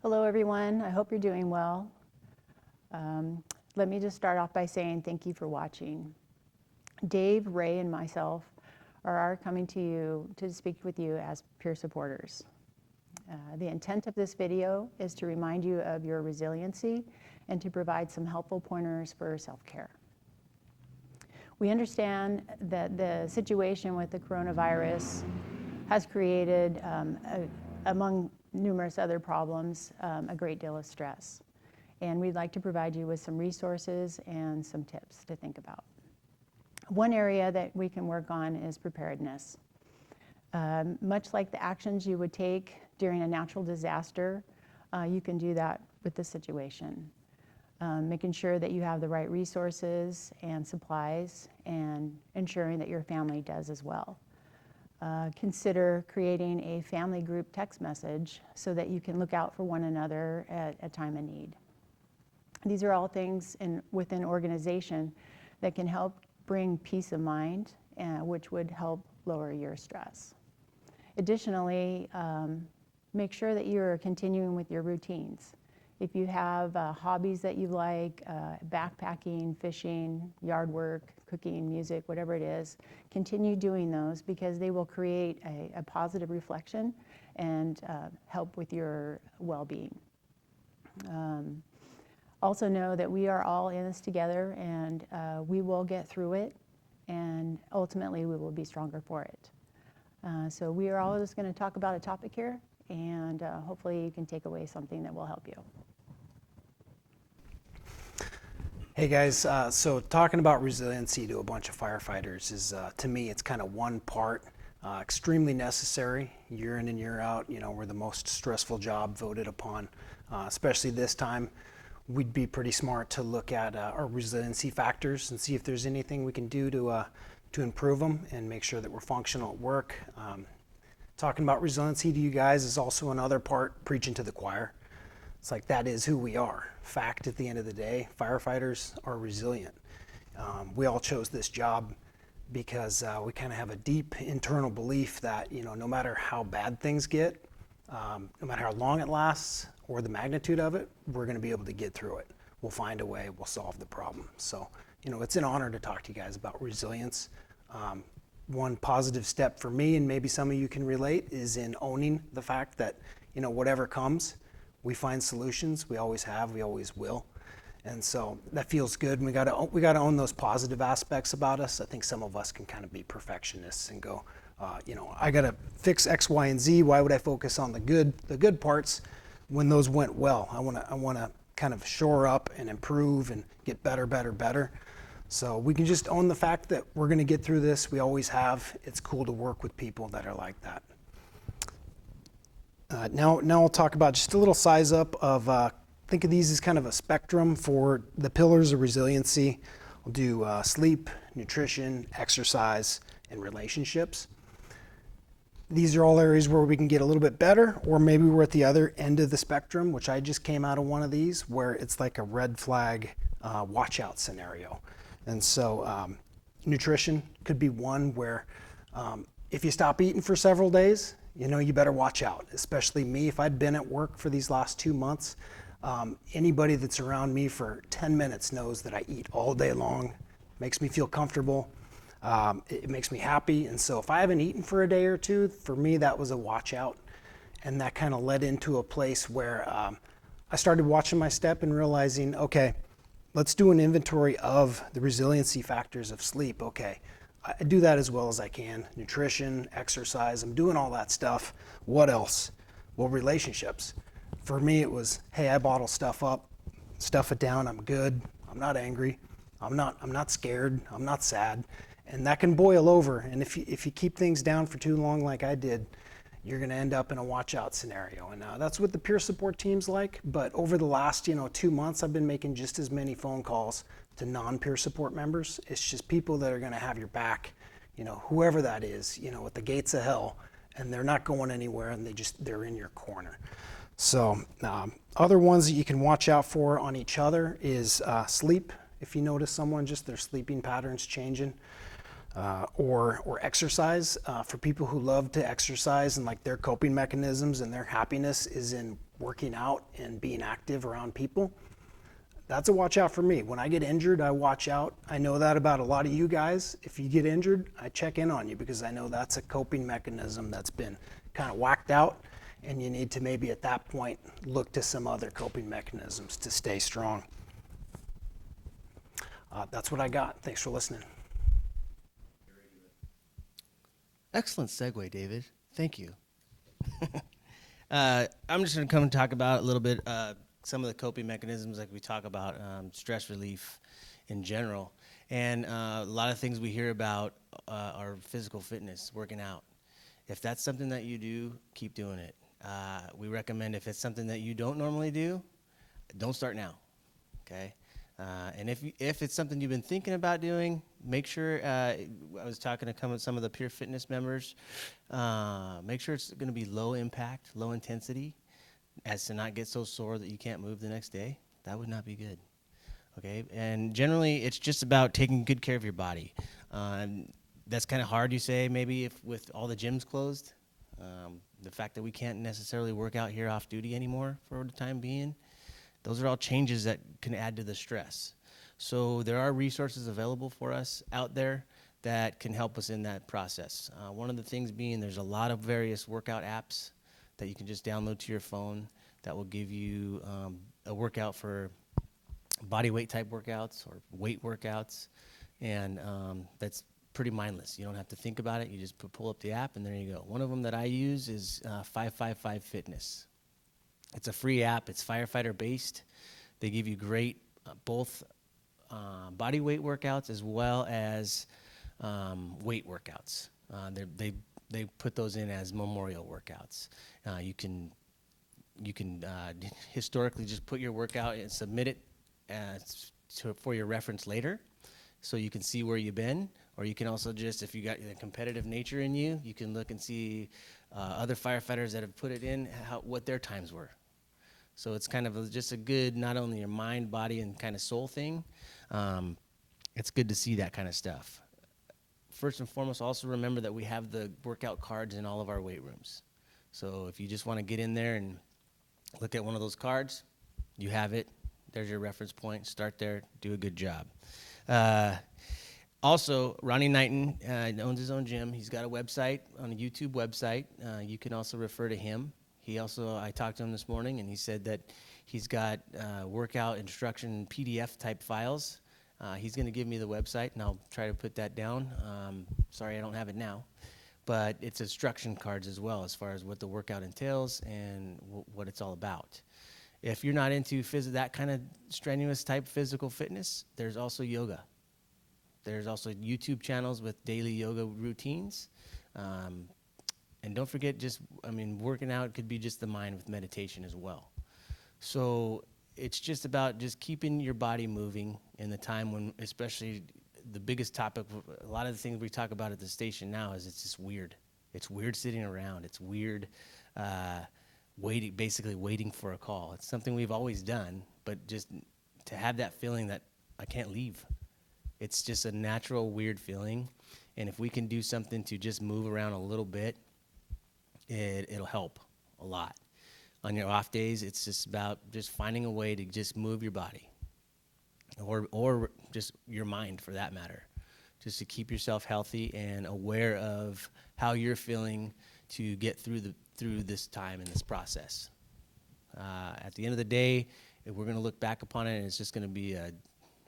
Hello, everyone. I hope you're doing well. Let me just start off by saying thank you for watching. Dave, Ray, and myself are coming to you to speak with you as peer supporters. The intent of this video is to remind you of your resiliency and to provide some helpful pointers for self-care. We understand that the situation with the coronavirus has created, among numerous other problems, a great deal of stress. And we'd like to provide you with some resources and some tips to think about. One area that we can work on is preparedness. Much like the actions you would take during a natural disaster, you can do that with this situation. Making sure that you have the right resources and supplies and ensuring that your family does as well. Consider creating a family group text message so that you can look out for one another at a time of need. These are all things within organization that can help bring peace of mind, which would help lower your stress. Additionally, make sure that you're continuing with your routines. If you have hobbies that you like, backpacking, fishing, yard work, cooking, music, whatever it is, continue doing those because they will create a positive reflection and help with your well-being. Also know that we are all in this together and we will get through it and ultimately we will be stronger for it. So we are all just going to talk about a topic here and hopefully you can take away something that will help you. Hey guys, so talking about resiliency to a bunch of firefighters is, to me, it's kind of one part, extremely necessary, year in and year out. You know, we're the most stressful job voted upon, especially this time. We'd be pretty smart to look at our resiliency factors and see if there's anything we can do to improve them and make sure that we're functional at work. Talking about resiliency to you guys is also another part, preaching to the choir. It's like that is who we are. Fact at the end of the day, firefighters are resilient. We all chose this job because we kind of have a deep internal belief that, you know, no matter how bad things get, no matter how long it lasts or the magnitude of it, we're going to be able to get through it. We'll find a way, we'll solve the problem. So, you know, it's an honor to talk to you guys about resilience. One positive step for me, and maybe some of you can relate, is in owning the fact that, you know, whatever comes, we find solutions. We always have, we always will. And so that feels good. And we got to own those positive aspects about us. I think some of us can kind of be perfectionists and go, you know, I got to fix X, Y, and Z. Why would I focus on the good parts when those went well? I want to kind of shore up and improve and get better. So we can just own the fact that we're going to get through this. We always have. It's cool to work with people that are like that. Now I'll talk about just a little size up of, think of these as kind of a spectrum for the pillars of resiliency. We'll do sleep, nutrition, exercise, and relationships. These are all areas where we can get a little bit better, or maybe we're at the other end of the spectrum, which I just came out of one of these, where it's like a red flag watch out scenario. And so nutrition could be one where if you stop eating for several days, you know, you better watch out, especially me. If I'd been at work for these last 2 months, anybody that's around me for 10 minutes knows that I eat all day long, makes me feel comfortable, it makes me happy. And so if I haven't eaten for a day or two, for me, that was a watch out. And that kind of led into a place where I started watching my step and realizing, okay, let's do an inventory of the resiliency factors of sleep. Okay, I do that as well as I can. Nutrition, exercise, I'm doing all that stuff. What else? Well, relationships. For me, it was, hey, I bottle stuff up, stuff it down, I'm good, I'm not angry, I'm not scared, I'm not sad. And that can boil over. And if you keep things down for too long like I did, you're gonna end up in a watch out scenario. And that's what the peer support team's like. But over the last 2 months, I've been making just as many phone calls to non-peer support members. It's just people that are gonna have your back, whoever that is, at the gates of hell, and they're not going anywhere, and they're in your corner. So other ones that you can watch out for on each other is sleep. If you notice someone, just their sleeping patterns changing. or exercise. For people who love to exercise and like their coping mechanisms and their happiness is in working out and being active around people, that's a watch out for me. When I get injured, I watch out. I know that about a lot of you guys. If you get injured, I check in on you because I know that's a coping mechanism that's been kind of whacked out, and you need to maybe at that point look to some other coping mechanisms to stay strong. That's what I got. Thanks for listening. Excellent segue, David. Thank you. I'm just going to come and talk about a little bit some of the coping mechanisms like we talk about, stress relief in general. And a lot of things we hear about are physical fitness, working out. If that's something that you do, keep doing it. We recommend if it's something that you don't normally do, don't start now, okay? And if it's something you've been thinking about doing, make sure, I was talking to some of the Pure Fitness members, make sure it's going to be low impact, low intensity, as to not get so sore that you can't move the next day. That would not be good, okay? And generally, it's just about taking good care of your body. That's kind of hard, you say, maybe if with all the gyms closed. The fact that we can't necessarily work out here off duty anymore for the time being. Those are all changes that can add to the stress. So there are resources available for us out there that can help us in that process. One of the things being there's a lot of various workout apps that you can just download to your phone that will give you a workout for body weight type workouts or weight workouts. And that's pretty mindless. You don't have to think about it. You just pull up the app and there you go. One of them that I use is 555 Fitness. It's a free app. It's firefighter based. They give you great both body weight workouts as well as weight workouts. They put those in as memorial workouts. You can historically just put your workout and submit it for your reference later, so you can see where you've been. Or you can also just, if you got the competitive nature in you, you can look and see other firefighters that have put it in, what their times were. So it's kind of just a good, not only your mind, body, and kind of soul thing. It's good to see that kind of stuff. First and foremost, also remember that we have the workout cards in all of our weight rooms. So if you just want to get in there and look at one of those cards, you have it. There's your reference point. Start there. Do a good job. Also, Ronnie Knighton owns his own gym. He's got a website, on a YouTube website. You can also refer to him. I talked to him this morning, and he said that he's got workout instruction PDF type files. He's going to give me the website, and I'll try to put that down. Sorry, I don't have it now. But it's instruction cards as well, as far as what the workout entails and what it's all about. If you're not into that kind of strenuous type physical fitness, there's also yoga. There's also YouTube channels with daily yoga routines. And don't forget, working out could be just the mind with meditation as well. So it's just about just keeping your body moving in the time when, especially the biggest topic, a lot of the things we talk about at the station now is it's just weird. It's weird sitting around. It's weird basically waiting for a call. It's something we've always done, but just to have that feeling that I can't leave. It's just a natural, weird feeling. And if we can do something to just move around a little bit, it'll help a lot. On your off days, it's just about just finding a way to just move your body or just your mind for that matter, just to keep yourself healthy and aware of how you're feeling to get through this time and this process. At the end of the day, if we're going to look back upon it, and it's just going to be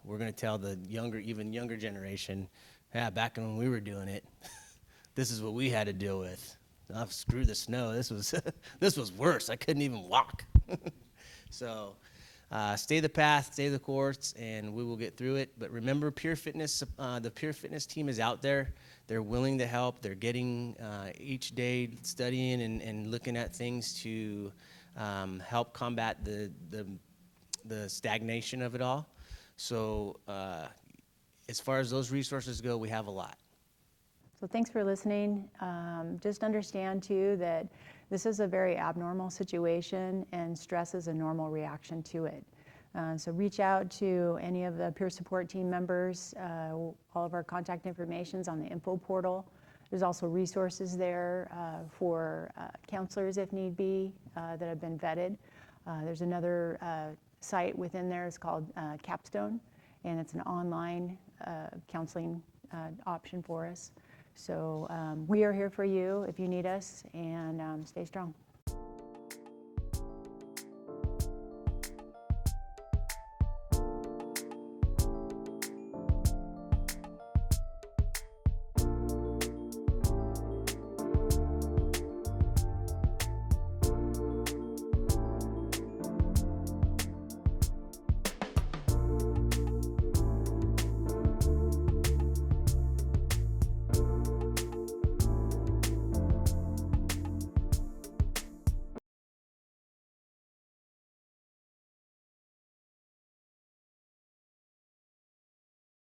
we're going to tell the even younger generation, back when we were doing it, this is what we had to deal with. Oh, screw the snow. This was worse. I couldn't even walk. So stay the path, stay the course, and we will get through it. But remember, Pure Fitness, the Pure Fitness team is out there. They're willing to help. They're getting each day studying and looking at things to help combat the stagnation of it all. So as far as those resources go, we have a lot. So thanks for listening. Just understand too that this is a very abnormal situation and stress is a normal reaction to it. So reach out to any of the peer support team members. All of our contact information is on the info portal. There's also resources there for counselors if need be that have been vetted. There's another site within there. It's called Capstone, and it's an online counseling option for us. So we are here for you if you need us, and stay strong.